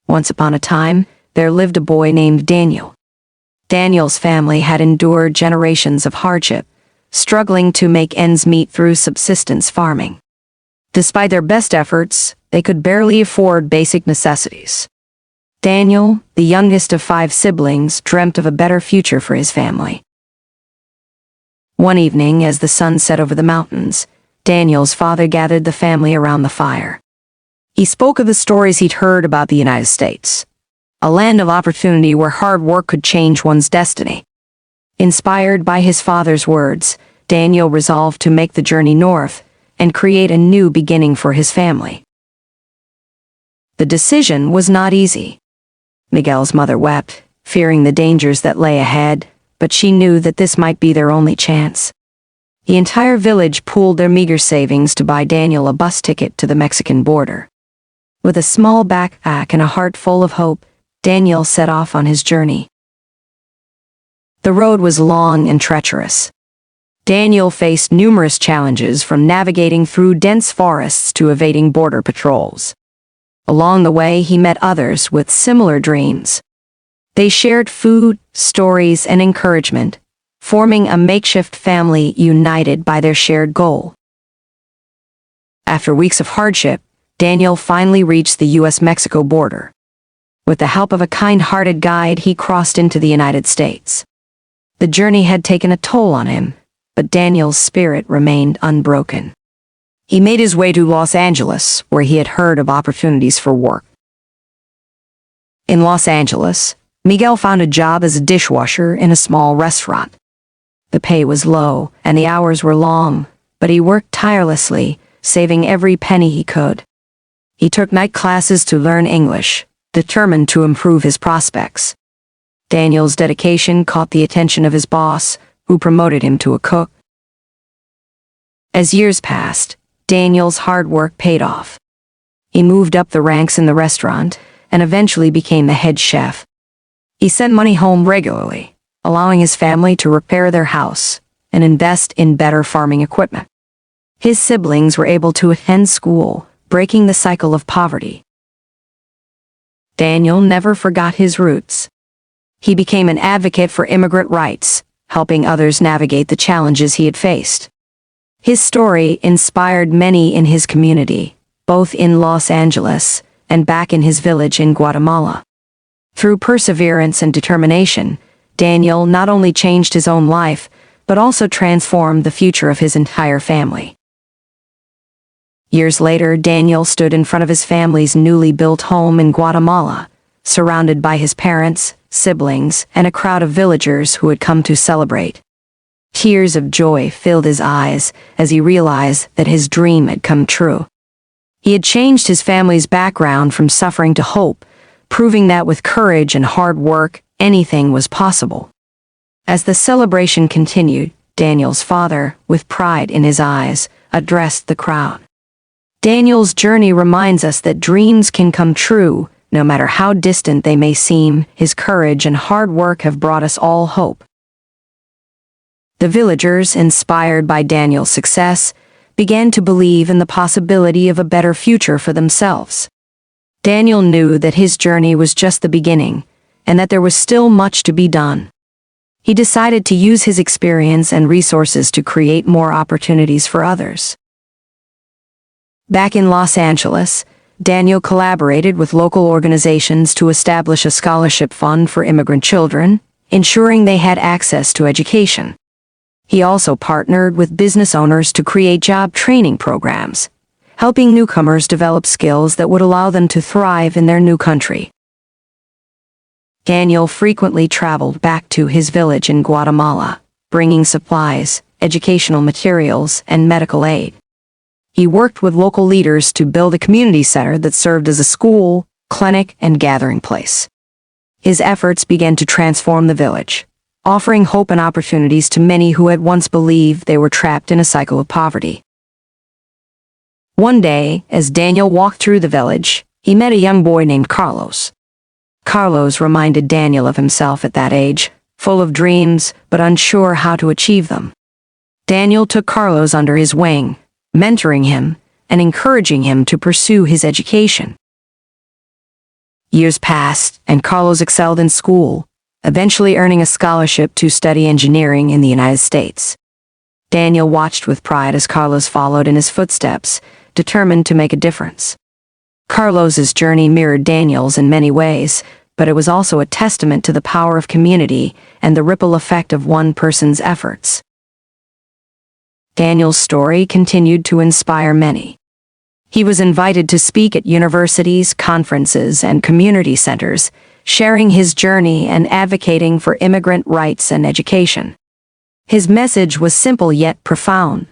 Once upon a time, there lived a boy named Daniel. Daniel's family had endured generations of hardship, struggling to make ends meet through subsistence farming. Despite their best efforts, they could barely afford basic necessities. Daniel, the youngest of 5 siblings, dreamt of a better future for his family. One evening, as the sun set over the mountains, Daniel's father gathered the family around the fire. He spoke of the stories he'd heard about the United States, a land of opportunity where hard work could change one's destiny. Inspired by his father's words, Daniel resolved to make the journey north and create a new beginning for his family. The decision was not easy. Miguel's mother wept, fearing the dangers that lay ahead, but she knew that this might be their only chance. The entire village pooled their meager savings to buy Daniel a bus ticket to the Mexican border. With a small backpack and a heart full of hope, Daniel set off on his journey. The road was long and treacherous. Daniel faced numerous challenges, from navigating through dense forests to evading border patrols. Along the way, he met others with similar dreams. They shared food, stories, and encouragement, forming a makeshift family united by their shared goal. After weeks of hardship, Daniel finally reached the U.S.-Mexico border. With the help of a kind-hearted guide, he crossed into the United States. The journey had taken a toll on him, but Daniel's spirit remained unbroken. He made his way to Los Angeles, where he had heard of opportunities for work. In Los Angeles, Miguel found a job as a dishwasher in a small restaurant. The pay was low, and the hours were long, but he worked tirelessly, saving every penny he could. He took night classes to learn English, determined to improve his prospects. Daniel's dedication caught the attention of his boss, who promoted him to a cook. As years passed, Daniel's hard work paid off. He moved up the ranks in the restaurant and eventually became the head chef. He sent money home regularly, allowing his family to repair their house and invest in better farming equipment. His siblings were able to attend school, breaking the cycle of poverty. Daniel never forgot his roots. He became an advocate for immigrant rights, helping others navigate the challenges he had faced. His story inspired many in his community, both in Los Angeles and back in his village in Guatemala. Through perseverance and determination, Daniel not only changed his own life, but also transformed the future of his entire family. Years later, Daniel stood in front of his family's newly built home in Guatemala, surrounded by his parents, siblings, and a crowd of villagers who had come to celebrate. Tears of joy filled his eyes as he realized that his dream had come true. He had changed his family's background from suffering to hope, proving that with courage and hard work, anything was possible. As the celebration continued, Daniel's father, with pride in his eyes, addressed the crowd. Daniel's journey reminds us that dreams can come true, no matter how distant they may seem. His courage and hard work have brought us all hope. The villagers, inspired by Daniel's success, began to believe in the possibility of a better future for themselves. Daniel knew that his journey was just the beginning, and that there was still much to be done. He decided to use his experience and resources to create more opportunities for others. Back in Los Angeles, Daniel collaborated with local organizations to establish a scholarship fund for immigrant children, ensuring they had access to education. He also partnered with business owners to create job training programs, helping newcomers develop skills that would allow them to thrive in their new country. Daniel frequently traveled back to his village in Guatemala, bringing supplies, educational materials, and medical aid. He worked with local leaders to build a community center that served as a school, clinic, and gathering place. His efforts began to transform the village, offering hope and opportunities to many who had once believed they were trapped in a cycle of poverty. One day, as Daniel walked through the village, he met a young boy named Carlos. Carlos reminded Daniel of himself at that age, full of dreams but unsure how to achieve them. Daniel took Carlos under his wing, mentoring him and encouraging him to pursue his education. Years passed, and Carlos excelled in school, eventually earning a scholarship to study engineering in the United States. Daniel watched with pride as Carlos followed in his footsteps, determined to make a difference. Carlos's journey mirrored Daniel's in many ways, but it was also a testament to the power of community and the ripple effect of one person's efforts. Daniel's story continued to inspire many. He was invited to speak at universities, conferences, and community centers, sharing his journey and advocating for immigrant rights and education. His message was simple yet profound.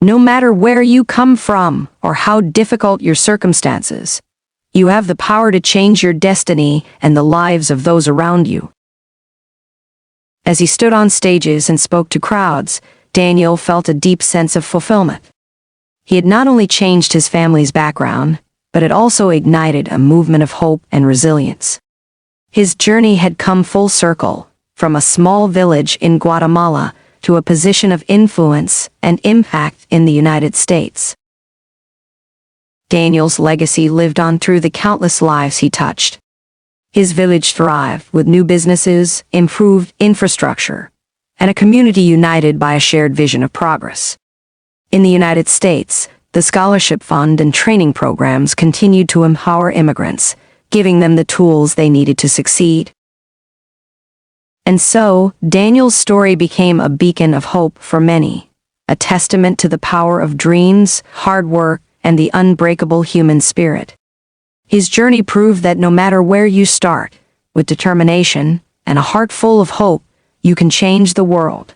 No matter where you come from or how difficult your circumstances, you have the power to change your destiny and the lives of those around you. As he stood on stages and spoke to crowds, Daniel felt a deep sense of fulfillment. He had not only changed his family's background, but it also ignited a movement of hope and resilience. His journey had come full circle, from a small village in Guatemala to a position of influence and impact in the United States. Daniel's legacy lived on through the countless lives he touched. His village thrived with new businesses, improved infrastructure, and a community united by a shared vision of progress. In the United States, the Scholarship Fund and training programs continued to empower immigrants, giving them the tools they needed to succeed. And so, Daniel's story became a beacon of hope for many, a testament to the power of dreams, hard work, and the unbreakable human spirit. His journey proved that no matter where you start, with determination and a heart full of hope, you can change the world.